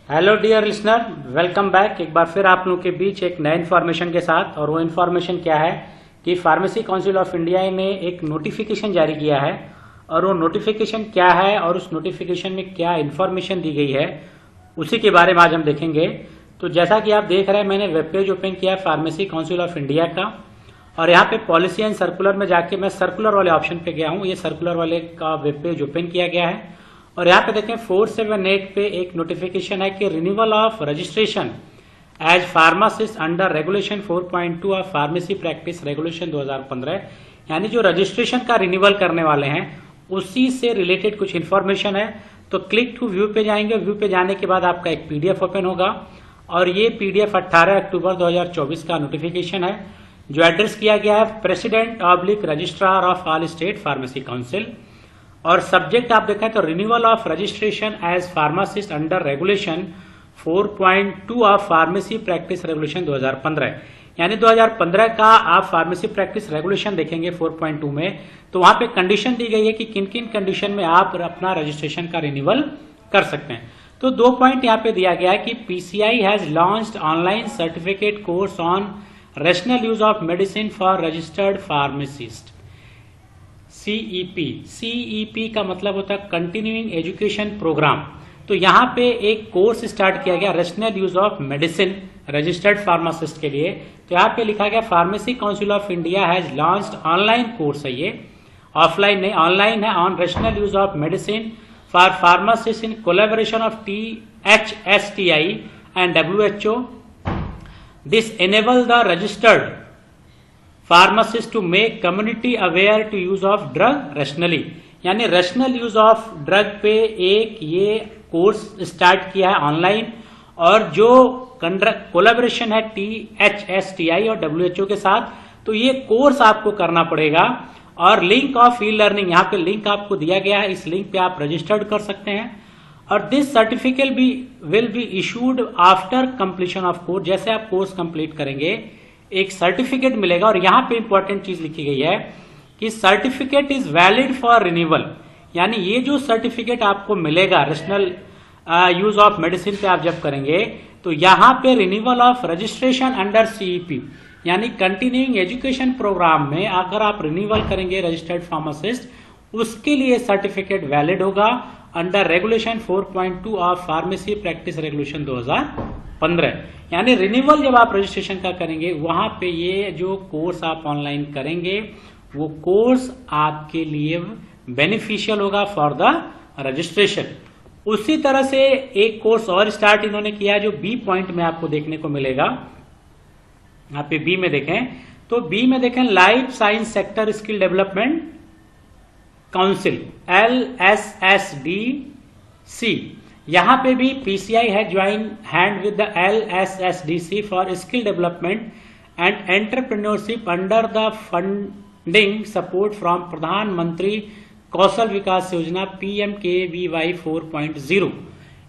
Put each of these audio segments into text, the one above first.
Hello dear listener, welcome back. एक बार फिर आप लोगों के बीच एक नए इन्फॉर्मेशन के साथ। और वो इन्फॉर्मेशन क्या है कि फार्मेसी काउंसिल ऑफ इंडिया ने एक नोटिफिकेशन जारी किया है। और वो नोटिफिकेशन क्या है और उस नोटिफिकेशन में क्या इन्फॉर्मेशन दी गई है उसी के बारे में आज हम देखेंगे। तो जैसा कि आप देख रहे हैं, मैंने वेब पेज ओपन किया है फार्मेसी काउंसिल ऑफ इंडिया का, और यहाँ पे पॉलिसी एंड सर्कुलर में जाके मैं सर्कुलर वाले ऑप्शन पे गया हूँ। ये सर्कुलर वाले का वेब पेज ओपन किया गया है और यहाँ पे देखें 478 पे एक नोटिफिकेशन है कि renewal of registration as pharmacist under regulation 4.2 of pharmacy practice regulation 2015, यानी जो रजिस्ट्रेशन का रिन्यूअल करने वाले हैं उसी से रिलेटेड कुछ इन्फॉर्मेशन है। तो क्लिक टू व्यू पे जाएंगे। व्यू पे जाने के बाद आपका एक पीडीएफ ओपन होगा और ये पीडीएफ 18 अक्टूबर 2024 का नोटिफिकेशन है, जो एड्रेस किया गया है president oblique registrar of all state pharmacy council. और सब्जेक्ट आप देखें तो renewal of registration as pharmacist under regulation 4.2 of pharmacy practice regulation 2015, यानी 2015 का आप फार्मेसी प्रैक्टिस रेगुलेशन देखेंगे 4.2 में। तो वहां पे कंडीशन दी गई है कि किन किन कंडीशन में आप अपना रजिस्ट्रेशन का रिन्यूअल कर सकते हैं। तो 2 पॉइंट यहाँ पे दिया गया है कि PCI has launched online certificate course on rational use of medicine for registered pharmacist, CEP का मतलब होता है कंटिन्यूइंग एजुकेशन प्रोग्राम। तो यहाँ पे एक कोर्स स्टार्ट किया गया rational use of medicine registered pharmacist के लिए। तो यहाँ पे लिखा गया Pharmacy Council of India has launched online course है, ये ऑफलाइन नहीं ऑनलाइन है, on rational use of medicine for pharmacist in collaboration of THSTI and WHO। This enable the registered pharmacist to make community aware to use of drug rationally, यानी rational use of drug पे एक ये course start किया है online. और जो collaboration है THSTI और WHO के साथ, तो ये कोर्स आपको करना पड़ेगा। और लिंक ऑफ ई लर्निंग, यहाँ पे लिंक आपको दिया गया है, इस लिंक पे आप रजिस्टर्ड कर सकते हैं। और this certificate will be issued after completion of course. जैसे आप कोर्स कंप्लीट करेंगे एक सर्टिफिकेट मिलेगा। और यहां पे इंपॉर्टेंट चीज लिखी गई है कि certificate is valid for renewal, यानी ये जो सर्टिफिकेट आपको मिलेगा रैशनल यूज ऑफ मेडिसिन पे आप जब करेंगे, तो यहां पे renewal of registration under CEP यानी कंटिन्यूइंग एजुकेशन प्रोग्राम में अगर आप रिन्यूअल करेंगे रजिस्टर्ड फार्मासिस्ट, उसके लिए सर्टिफिकेट वैलिड होगा under regulation 4.2 of pharmacy practice regulation 2015। यानी रिन्यूअल जब आप रजिस्ट्रेशन का करेंगे वहां पे ये जो कोर्स आप ऑनलाइन करेंगे वो कोर्स आपके लिए बेनिफिशियल होगा फॉर द रजिस्ट्रेशन। उसी तरह से एक कोर्स और स्टार्ट इन्होंने किया जो बी पॉइंट में आपको देखने को मिलेगा। यहाँ पे बी में देखें तो बी में देखें life science sector skill development council LSSDC। यहां पे भी PCI है join hand with the LSSDC for skill development and entrepreneurship under the funding support from प्रधानमंत्री कौशल विकास योजना PMKVY 4.0,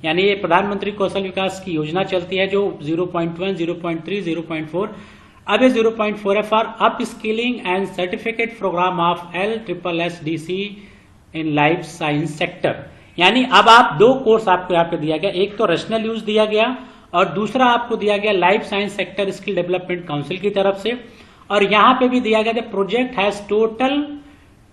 यानी ये प्रधानमंत्री कौशल विकास की योजना चलती है जो 0.1, 0.3, 0.4, अब ये 0.4 है for upskilling and certificate programme of LSSDC in life science sector. यानी अब आप 2 कोर्स आपको यहाँ पे दिया गया, एक तो रैशनल यूज दिया गया और दूसरा आपको दिया गया life science sector skill development council की तरफ से। और यहाँ पे भी दिया गया प्रोजेक्ट हैज टोटल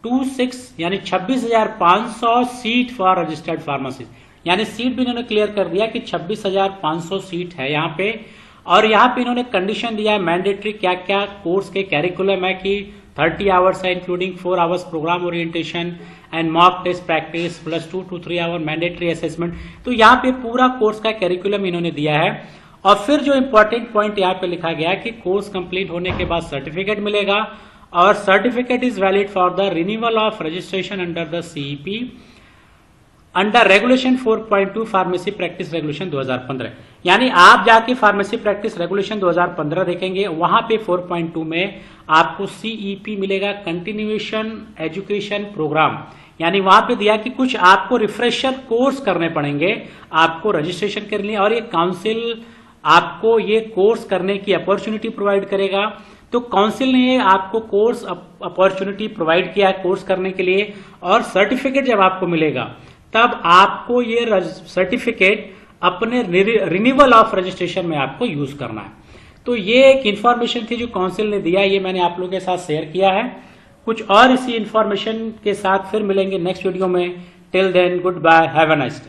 26 यानी 26,500 सीट फॉर रजिस्टर्ड फार्मासिस्ट, यानी सीट भी इन्होंने क्लियर कर दिया कि 26,500 सीट है यहाँ पे। और यहाँ पे इन्होंने कंडीशन दिया है मैंडेटरी क्या क्या कोर्स के कैरिकुलम है कि 30 आवर्स है including 4 hours programme orientation and mock test practice plus 2 to 3 hour mandatory assessment. तो यहाँ पे पूरा कोर्स का कैरिकुलम इन्होंने दिया है। और फिर जो इंपॉर्टेंट पॉइंट यहाँ पे लिखा गया है कि कोर्स कंप्लीट होने के बाद सर्टिफिकेट मिलेगा और certificate is valid for the renewal of registration under the CEP under regulation 4.2 pharmacy practice regulation 2015। यानी आप जाके फार्मेसी प्रैक्टिस रेगुलेशन 2015 देखेंगे, वहां पे 4.2 में आपको CEP मिलेगा कंटिन्यूएशन एजुकेशन प्रोग्राम। यानी वहां पे दिया कि कुछ आपको रिफ्रेशर कोर्स करने पड़ेंगे आपको रजिस्ट्रेशन के लिए, और ये काउंसिल आपको ये कोर्स करने की अपॉर्चुनिटी प्रोवाइड करेगा। तो काउंसिल ने आपको कोर्स अपॉर्चुनिटी प्रोवाइड किया है कोर्स करने के लिए, और सर्टिफिकेट जब आपको मिलेगा तब आपको ये सर्टिफिकेट अपने रिन्यूअल ऑफ रजिस्ट्रेशन में आपको यूज करना है। तो ये एक इंफॉर्मेशन थी जो काउंसिल ने दिया, ये मैंने आप लोगों के साथ शेयर किया है। कुछ और इसी इंफॉर्मेशन के साथ फिर मिलेंगे नेक्स्ट वीडियो में। Till then goodbye, have a nice day.